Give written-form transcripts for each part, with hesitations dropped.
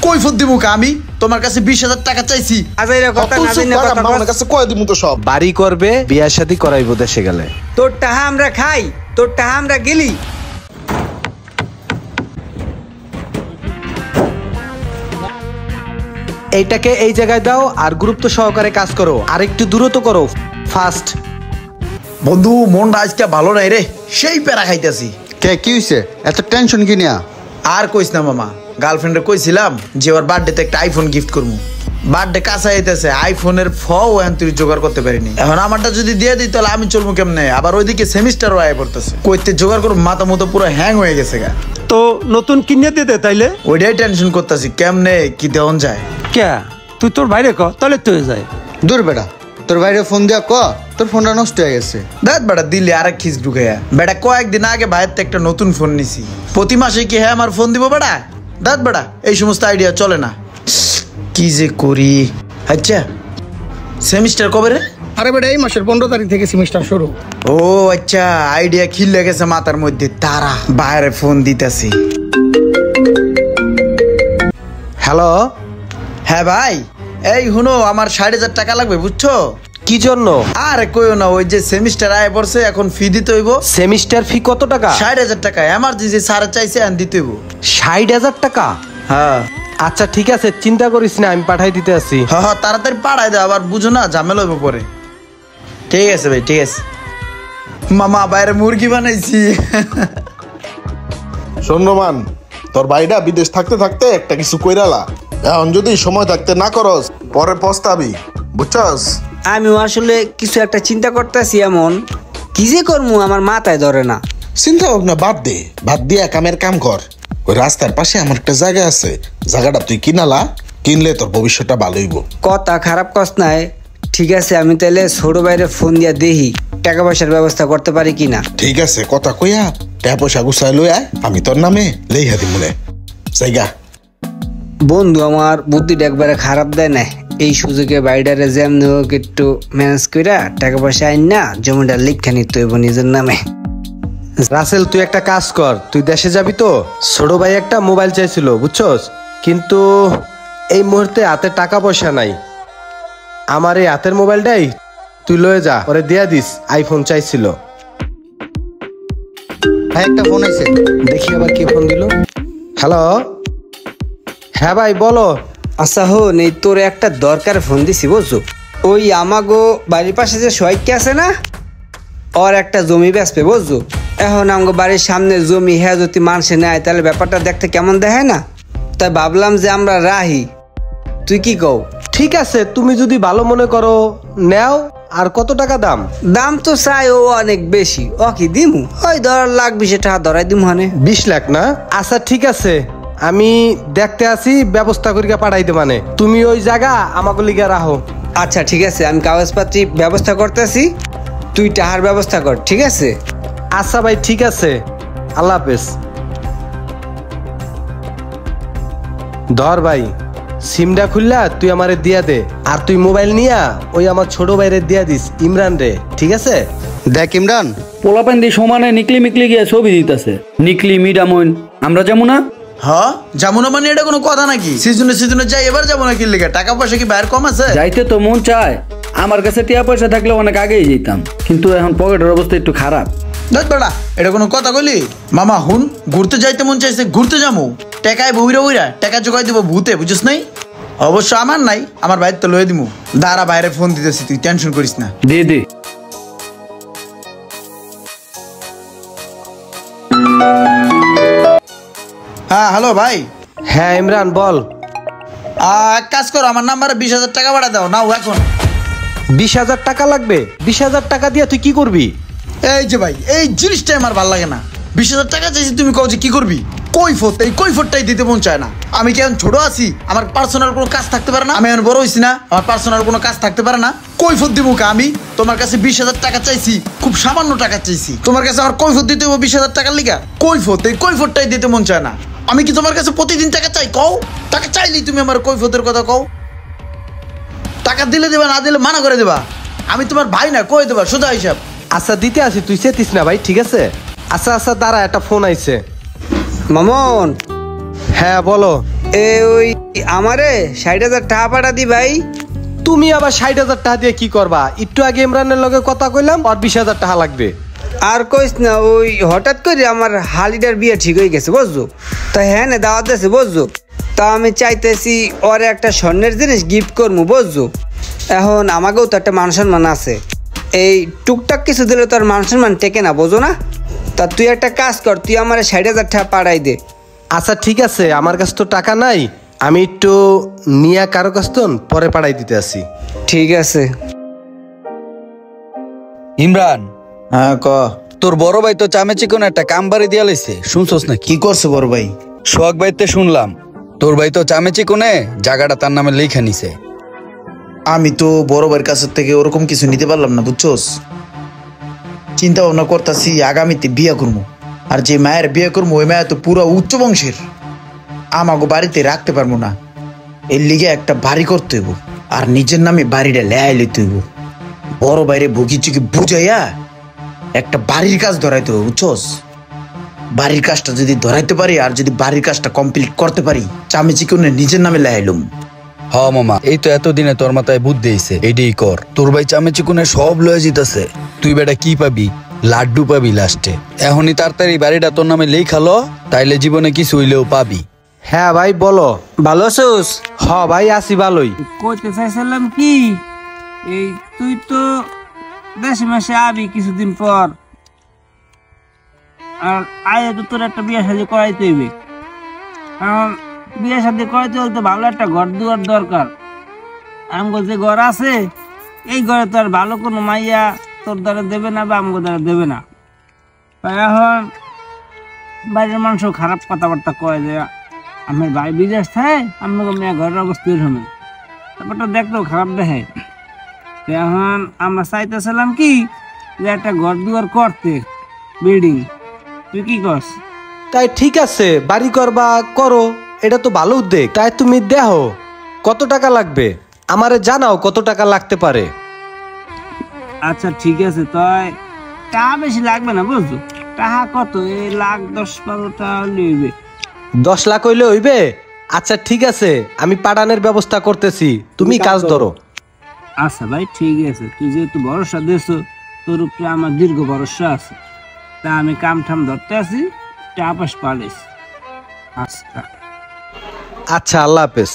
কৈফত দিমু কা আমি তোমার কাছে 20,000 টাকা চাইছি। আমার কাছে কয় দিমু তো সব। বাড়ি করবে, বিয়া শাদী করাইবো দেশে গেলে। তোর টাহা আমরা খাই, তোর টাহা আমরা গেলি। এইটাকে এই জায়গায় দাও আর গুরুত্ব সহকারে কাজ করো, আর একটু দ্রুত করো, ফাস্ট। বন্ধু মনটা আজকে ভালো নাই রে, সেই প্যারা খাইতেছি। কে কি হইছে? এত টেনশন কি নিয়া? আর কইস না মামা, গার্লফ্রেন্ডে কইছিলাম যে ওর বার্থডেতে একটা আইফোন গিফট করবো। বার্থডে কাছে আইতেছে, আইফোনের তুই জোগাড় করতে পারিনি। এখন আমারটা যদি দিয়ে দিই তাহলে আমি চলবো কেমনে? আবার ওইদিকে সেমিস্টারও আয় পড়তেছে, কইতে জোগাড় করবো, মাথা মতো পুরো হ্যাং হয়ে গেছে গা। তো নতুন কিনে দিতে তাইলে? ওইটাই টেনশন করতেছি, কেমনে কি দেওয়া যায়। কে তুই তোর বাইরে ক, তাহলে তো হয়ে যায়। দূর বেটা, তোর বাইরে ফোন দিয়া ক তোর ফোনটা নষ্ট হয়ে গেছে। দেখ বেটা দিল্লি আরেক খিস ঢুকাইয়া। বেটা কয়েকদিন আগে ভাইয়ের তো একটা নতুন ফোন নিছি, প্রতি মাসে কি হ্যাঁ আমার ফোন দিব বেটা? দেখ বেটা এই সমস্ত আইডিয়া চলে না, কি যে করি। আচ্ছা সেমিস্টার কবে রে? আরে বেটা এই মাসের 15 তারিখ থেকে সেমিস্টার শুরু। ও আচ্ছা, আইডিয়া খিলে গেছে মাথার মধ্যে, তারা বাইরে ফোন দিতেছি। হ্যালো, হ্যাঁ ভাই, এই হুনো আমার 60,000 টাকা লাগবে বুঝছো? কি জন্য? আরে কইও না, ওই যে সেমিস্টার আয় পড়ছে, এখন ফি দিতে হইব। সেমিস্টার ফি কত টাকা? 60,000 টাকা, এমার্জেন্সি স্যার চাইছে আন দিতে হইব। 60,000 টাকা? হ্যাঁ আচ্ছা ঠিক আছে, চিন্তা করিস না, আমি পাঠাই দিতে আসি। হ্যাঁ হ্যাঁ তাড়াতাড়ি পাঠাই দাও, আবার বুঝো না ঝামেলা হইব পরে। ঠিক আছে ভাই, ঠিক আছে। মামা বাইরে মুরগি বানাইছি। সন্ন্যমান, তোর ভাইটা বিদেশ থাকতে থাকতে একটা কিছু কইরালা, এখন যদি সময় থাকতে না করস পরে পস্তাবি, বুঝছস? আমিও আসলে কিছু একটা চিন্তা করতেছি, এমন কি যে করবো আমার মাথায় ধরে না। চিন্তা ভাবনা বাদ দে, বাদ দিয়ে কামের কাম কর। ওই রাস্তার পাশে আমার একটা জায়গা আছে, জায়গাটা তুই কিনালা, কিনলে তোর ভবিষ্যৎটা ভালো হইব। কথা খারাপ কস নাই, ঠিক আছে আমি তাহলে ছোট বাইরে ফোন দিয়া দেখি টাকা পয়সার ব্যবস্থা করতে পারি কিনা। ঠিক আছে, কথা কইয়া টাকা পয়সা গুছাই লই আয়, আমি তোর নামে লেখা দিই মনে জায়গা। বন্ধু আমার বুদ্ধিটা একবারে খারাপ দেয় না, এই সুযোগে বাইডারে যেমনি হোক একটু ম্যানেজ কইরা টাকা পয়সা আইন না জমিটা লিখা নিতে হইব নিজের নামে। রাসেল তুই একটা কাজ কর, তুই দেশে যাবি তো, ছোট ভাই একটা মোবাইল চাইছিল বুঝছস, কিন্তু এই মুহূর্তে হাতে টাকা পয়সা নাই। আমার এই হাতের মোবাইলটাই তুই লয়ে যা, ওরে দিয়া দিস, আইফোন চাইছিল। ভাই একটা ফোন আইছে, দেখি আবার কে ফোন দিল। হ্যালো, হ্যাঁ ভাই বলো। আচ্ছা হন, এই তোর একটা দরকার ফোন দিছি বুঝছো, ওই আমাগো বাড়ির পাশে যে সহায়িকা আছে না, ওর একটা জমি বেচবে বুঝছো। এখন আমাগো বাড়ির সামনে জমি, হ্যাঁ যদি মানুষে নেয় তাহলে ব্যাপারটা দেখতে কেমন দেখায় না, তাই ভাবলাম যে আমরা রাহি, তুই কি কও? ঠিক আছে, তুমি যদি ভালো মনে করো নেও। আর কত টাকা দাম? দাম তো চাই ও অনেক বেশি, ও কি দিমু ওই ধর লাখ 20 টাকা ধরাই দিমু। মানে 20 লাখ না? আচ্ছা ঠিক আছে, আমি দেখতে আসি, ব্যবস্থা করিয়া পাঠাইতে, মানে তুমি ওই জায়গা আমাকে লিগা রাখো। আচ্ছা ঠিক আছে, আমি কাগজপাতি ব্যবস্থা করতেছি, তুই টাকার ব্যবস্থা কর, ঠিক আছে? আচ্ছা ভাই ঠিক আছে, আল্লাহ হাফেজ। ধর ভাই, সিমটা খুললা তুই আমারে দিয়া দে, আর তুই মোবাইল নিয়া ওই আমার ছোট ভাইরে দিয়া দিস, ইমরান রে, ঠিক আছে? দেখ ইমরান, পোলাপান দিয়ে সমানে নিকলি মিকলি গিয়ে ছবি দিতেছে, নিকলি মিডামইন, আমরা যেমন না। হ্যাঁ যাবো না মানে এটা কোনো কথা নাকি? সিজনে যাই, এবার যাবো না কি লেগে? টাকা পয়সা কি বাইরে কম আছে? যাইতে তো মন চায়, আমার কাছে টাকা পয়সা থাকলে অনেক আগেই যেতাম, কিন্তু এখন পকেটের অবস্থা একটু খারাপ। দেখ বেটা, এটা কোনো কথা কইলি? মামা হুন, ঘুরতে যাইতে মন চাইছে, ঘুরতে যাবো, টাকায় বইরা টাকা জোগাই দিব ভূতে, বুঝিস নাই? অবশ্য আমার নাই, আমার বাইরে তো লয়ে দিমু। দাঁড়া বাইরে ফোন দিতেছি, তুই টেনশন করিস না। দে দে। হ্যাঁ হ্যালো ভাই। হ্যাঁ ইমরান বল। এক কাজ করো, আমার নাম্বারে 20,000 টাকা পাঠা দাও, নাও এখন। 20,000 টাকা লাগবে? 20,000 টাকা দিয়ে তুই কি করবি? এই যে ভাই, এই জিনিসটাই আমার ভালো লাগে না। 20,000 টাকা চাইছি, তুমি কও যে কি করবি? কৈফত, এই কৈফতটাই দিতে মন চায় না। আমি কি এখন ছোট আছি? আমার পার্সোনাল কোনো কাজ থাকতে পারে না? আমি এখন বড় হইছি না? আমার পার্সোনাল কোনো কাজ থাকতে পারে না? কৈফত দিব কা আমি? তোমার কাছে 20,000 টাকা চাইছি, খুব সামান্য টাকা চাইছি, তোমার কাছে আমার কৈফত দিতে হবে 20,000 টাকার লিগা? কৈফত, এই কৈফতটাই দিতে মন চায় না। আমি কি তোমার কাছে প্রতিদিন টাকা চাই? কও, টাকা চাইলেই তুমি আমার কৈফতের কথা কও। টাকা দিলে দেবা, না দিলে মানা করে দেবা। আমি তোমার ভাই না, কই দেবা সোজা হিসাব। আচ্ছা দিতে আসি, তুই চেতিস না ভাই, ঠিক আছে? আচ্ছা আচ্ছা দাঁড়া, একটা ফোন আইছে। মামুন, হ্যাঁ বলো। ওই আমারে 60,000 টাকা পাঠা দি ভাই। তুমি আবার 60,000 টাকা দিয়ে কি করবা? একটু আগে ইমরানের লগে কথা কইলাম, আর 20,000 টাকা লাগবে। আর কইস না, ওই হঠাৎ করে আমার হালিটার বিয়ে ঠিক হয়ে গেছে বুঝছো, তা হ্যাঁ না দাওয়াত দিয়েছে বুঝছো, তা আমি চাইতেছি ওরে একটা স্বর্ণের জিনিস গিফট করবো বুঝছো। এখন আমাকেও তো একটা মান সম্মান আছে, এই টুকটাক কিছু দিলে তো আর মান সম্মান টেকে না, বোঝো না? তা তুই একটা কাজ কর, তুই আমার 60,000 টাকা পাঠাই দে। আচ্ছা ঠিক আছে, আমার কাছে তো টাকা নাই, আমি একটু নিয়া কারো কাছ তো পরে পাঠাই দিতে আসি। ঠিক আছে। ইমরান, হ্যাঁ ক। তোর বড় ভাই তো চামেচি কোন একটা কাম বাড়ি দিয়া লাইছে, শুনছস না? কি করছে বড় ভাই? সোহাগ ভাইতে শুনলাম তোর ভাই তো চামেচি কোনে জায়গাটা তার নামে লেখা নিছে। আমি তো বড় ভাইয়ের কাছ থেকে ওরকম কিছু নিতে পারলাম না বুঝছোস। চিন্তা ভাবনা করতেছি আগামীতে বিয়ে করবো, আর যে মায়ের বিয়ে করবো ওই মায়ের তো পুরো উচ্চ বংশের, আমাকে বাড়িতে রাখতে পারবো না। এর লিগে একটা বাড়ি করতে হইব, আর নিজের নামে বাড়িটা লেয়াই লইতে হইব। বড় বাইরে ভুগি চুকি বুঝাইয়া একটা বাড়ির কাজ ধরাইতে হবে বুঝছোস। বাড়ির কাজটা যদি ধরাইতে পারি, আর যদি বাড়ির কাজটা কমপ্লিট করতে পারি, চামেচি কোনে নিজের নামে লেয়াইলুম। হ মামা, এই তো এতদিনে তোর মাথায় বুদ্ধি হইছে, এইটাই কর। তোর ভাই চামেচি কোনে সব লয়ে জিতেছে, তুই বেটা কি পাবি? লাড্ডু পাবি লাস্টে। এখনই তাড়াতাড়ি বাড়িটা তোর নামে লেখালো, তাইলে জীবনে কিছু হইলেও পাবি। হ্যাঁ ভাই বলো। ভালো আছোস? হ ভাই আছি ভালোই। কইতে চাইছিলাম কি, এই তুই তো দেশে মাসে আবি কিছুদিন পর, আর আয় তো তোর একটা বিয়ে শাদী করাইতে হইবে। কারণ বিয়ে শাদী করাইতে হলে তো ভালো একটা ঘর দুয়ার দরকার। আমগো যে ঘর আছে, এই ঘরে তো আর ভালো কোনো মাইয়া তোর দ্বারা দেবে না বা আমগো দ্বারা দেবে না। তাই এখন বাইরের মানুষও খারাপ কথাবার্তা কয় যে আমার ভাই বিদেশ থাকে, আমাকে মেয়ে ঘরের অবস্থা এরকম, ব্যাপারটা দেখলেও খারাপ দেখে। এখন আমরা চাইতেছিলাম কি যে একটা ঘর দুয়ার করতে, বিল্ডিং। তুই কি করস? তাই ঠিক আছে, বাড়ি করবা করো, এটা তো ভালো উদ্যোগ। তাই তুমি দেখো কত টাকা লাগবে, আমারে জানাও কত টাকা লাগতে পারে। আচ্ছা ঠিক আছে, তাই টাকা বেশি লাগবে না বুঝছো। টাকা কত? এই 1,10-12 হইবে। 10 লাখ হইলে হইবে? আচ্ছা ঠিক আছে, আমি পাঠানোর ব্যবস্থা করতেছি, তুমি কাজ ধরো। আচ্ছা ভাই ঠিক আছে, তুই যেহেতু ভরসা দিয়েছ, তোর উপরে আমার দীর্ঘ ভরসা আছে। তা আমি কাম ঠাম ধরতে আছি, টাকা পয়সা পালিস। আচ্ছা আচ্ছা, আল্লাহ হাফেজ।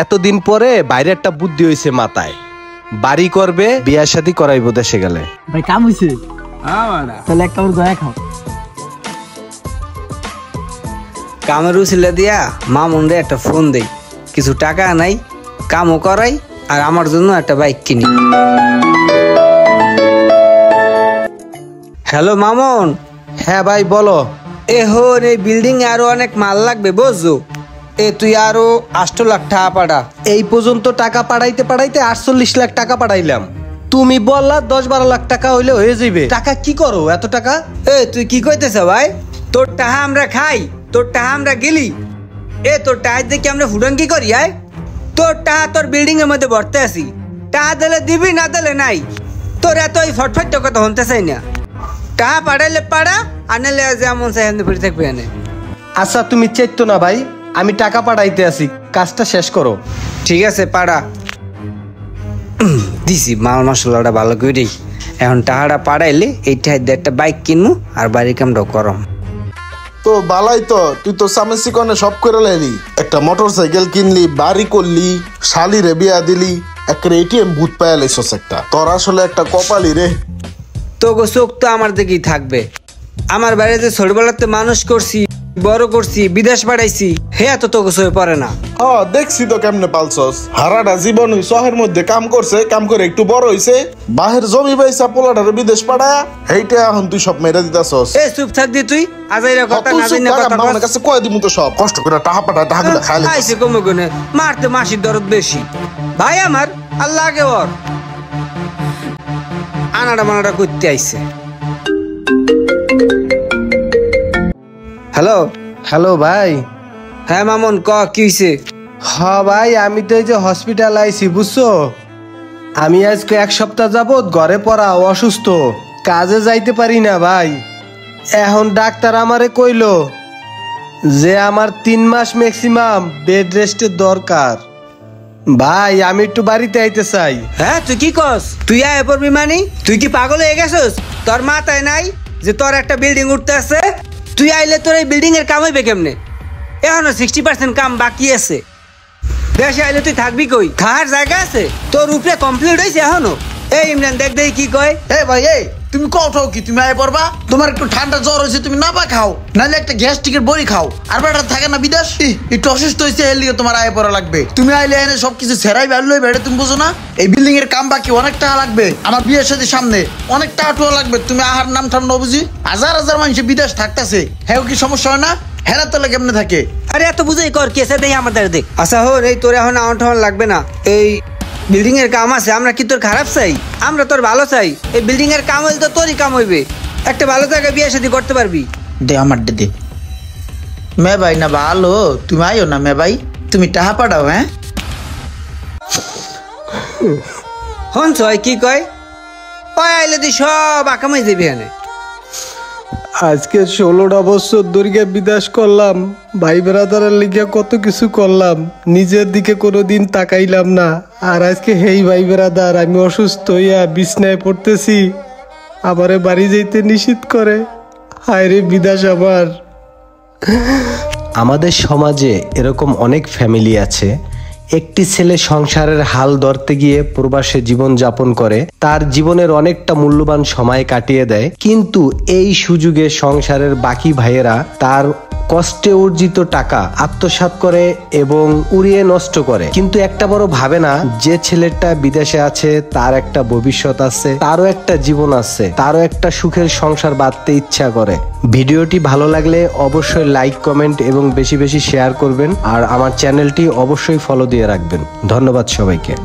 এতদিন পরে বাইরে একটা বুদ্ধি হয়েছে মাথায়, বাড়ি করবে, বিয়া শাদী করাইবো দেশে গেলে। ভাই কাম হইছে, তাহলে এক কামড় দয়া খাও। কামের উচিলা দিয়া মামুনরে একটা ফোন দেই, কিছু টাকা নাই, কামও করাই, আর আমার জন্য একটা বাইক কিনি। হ্যালো মামুন। হ্যাঁ ভাই বলো। এখন এই বিল্ডিং এ আরো অনেক মাল লাগবে বুঝছো, তুই আরো 8 লাখ টাকা পাঠা। এই পর্যন্ত টাকা পাঠাইতে পাঠাইতে 48 লাখ টাকা পাঠাইলাম, তুমি বললা 10-12 লাখ টাকা হইলে হয়ে যাবে। টাকা কি করো এত টাকা? তুই কি কইতেছ ভাই? তোর টাকা আমরা খাই, তোর টাকা আমরা গেলি, তোর টাকা দেখি আমরা ফুডাঙ্কি করি। তোর টাকা তোর বিল্ডিং এর মধ্যে ভরতে আসি, টাকা দিলে দিবি, না দিলে নাই। তোর এত এই ফটফট কথা শুনতে চাই না। টাকা পাঠাইলে পাড়া, আনলে যেমন চাই এমনি পড়ে থাকবে এনে। আচ্ছা তুমি চেতো না ভাই, আমি টাকা পাঠাইতে আসি, কাজটা শেষ করো। ঠিক আছে পাড়া। দিছি মাল মশলাটা ভালো করে, এখন টাকাটা পাঠাইলে এইটা একটা বাইক কিনবো, আর বাড়ির কামটাও করম। তো বালাই তো, তুই তো সামেসি কনে সব করে লাইলি, একটা মোটর সাইকেল কিনলি, বাড়ি করলি, শালিরে বিয়া দিলি, একটা এটিএম ভূত পায়া লাইছস একটা। তোর আসলে একটা কপালি রে। তোকে চোখ তো আমার দিকেই থাকবে। আমার বাড়িতে ছোটবেলাতে মানুষ করছি, বড় করছি, বিদেশ পাঠাইছি, হে তো তোকে চোখে পড়ে না। দেখছি তো কেমনে পালছস। হারাটা জীবন ওই শহরের মধ্যে কাম করছে, কাম করে একটু বড় হইছে, বাহির জমি পাইছা, পোলাটারে বিদেশ পাঠায়া, এইটা এখন তুই সব মেরে দিতাছস। চুপ থাক দি তুই, আজাইরা কথা না জানি কথা বল। আমার কাছে কয় দিমু তো সব কষ্ট করে টাকা পাঠা, টাকাগুলো খাইলে আইছে কমে গুনে, মারতে মাসির দরদ বেশি। ভাই আমার আল্লাহ আগে ওর আনাড়া মানাড়া করতে আইছে। হ্যালো হ্যালো ভাই। হ্যাঁ মামুন ক, কি হইছে? হ্যাঁ ভাই, আমি তো এই যে হসপিটাল আইছি বুঝছো। আমি আজকে 1 সপ্তাহ যাবত ঘরে পড়া, অসুস্থ, কাজে যাইতে পারি না ভাই। এখন ডাক্তার আমারে কইলো যে আমার 3 মাস ম্যাক্সিমাম বেড রেস্টের দরকার। ভাই আমি একটু বাড়িতে আইতে চাই। হ্যাঁ তুই কি কস? তুই আয় পড়বি মানে? তুই কি পাগল হয়ে গেছিস? তোর মাথায় নাই যে তোর একটা বিল্ডিং উঠতে আছে? তুই আইলে তোর এই বিল্ডিং এর কাম হইবে কেমনে? এখনো 60% কাম বাকি আছে। দেশে আইলে তুই থাকবি কই? থাকার জায়গা আছে? তোর উপরে কমপ্লিট হয়েছে এখনো? এই ইমরান দেখ দেখি কি কয়। এ ভাই এই তুমি কও কি তুমি আয় পড়বা? তোমার একটু ঠান্ডা জ্বর হয়েছে, তুমি নাপা খাও, নাহলে একটা গ্যাস্ট্রিকের বড়ি খাও। আর বেটা থাকে না বিদেশ, একটু অসুস্থ হয়েছে, এর লিগে তোমার আয় পড়া লাগবে। তুমি আইলে এনে সবকিছু ছেড়াই বেরলো বেড়ে, তুমি বুঝো না? এই বিল্ডিং এর কাম বাকি অনেক টাকা লাগবে, আমার বিয়ের সাথে সামনে অনেক টাকা টুয়া লাগবে। তুমি আহার নাম ঠাম না বুঝি, হাজার হাজার মানুষ বিদেশ থাকতেছে, হ্যাঁ কি সমস্যা হয় না? হেরা তোলে কেমনে থাকে? আরে এত বুঝাই কর, কেসে দেই আমাদের দেখ। আচ্ছা হন, এই তোর এখন আউট লাগবে না। এই বিল্ডিং এর কাম আছে, আমরা কি তোর খারাপ চাই? আমরা তোর ভালো চাই। এই বিল্ডিং এর কাম হইলে তো তোরই কাম হইবে, একটা ভালো জায়গায় বিয়ে শাদী করতে পারবি। দে আমার দে মে ভাই না ভালো, তুমি আইও না মে ভাই, তুমি টাকা পাঠাও। হ্যাঁ হন ছয় কি কয়? ওই আইলে তুই সব আকামাই যাবি এনে। আজকে 16টা বছর দূরে বিদেশ করলাম, ভাই ব্রাদারের লিগে কত কিছু করলাম, নিজের দিকে কোনোদিন তাকাইলাম না। আর আজকে হেই ভাই ব্রাদার, আমি অসুস্থ হইয়া বিছনায় পড়তেছি, আমারে বাড়ি যাইতে নিষেধ করে। হায় রে বিদেশ আমার। আমাদের সমাজে এরকম অনেক ফ্যামিলি আছে, একটি ছেলে সংসারের হাল ধরতে গিয়ে প্রবাসে জীবন যাপন করে, তার জীবনের অনেকটা মূল্যবান সময় কাটিয়ে দেয়, কিন্তু এই সুযোগে সংসারের বাকি ভাইয়েরা তার কষ্টে অর্জিত টাকা আত্মসাৎ করে এবং উড়িয়ে নষ্ট করে। কিন্তু একটা বড় ভাবে না, যে ছেলেটা বিদেশে আছে তার একটা ভবিষ্যৎ আছে, তারও একটা জীবন আছে, তারও একটা সুখের সংসার বাঁধতে ইচ্ছা করে। ভিডিওটি ভালো লাগলে অবশ্যই লাইক, কমেন্ট এবং বেশি বেশি শেয়ার করবেন, আর আমার চ্যানেলটি অবশ্যই ফলো দিয়ে রাখবেন। ধন্যবাদ সবাইকে।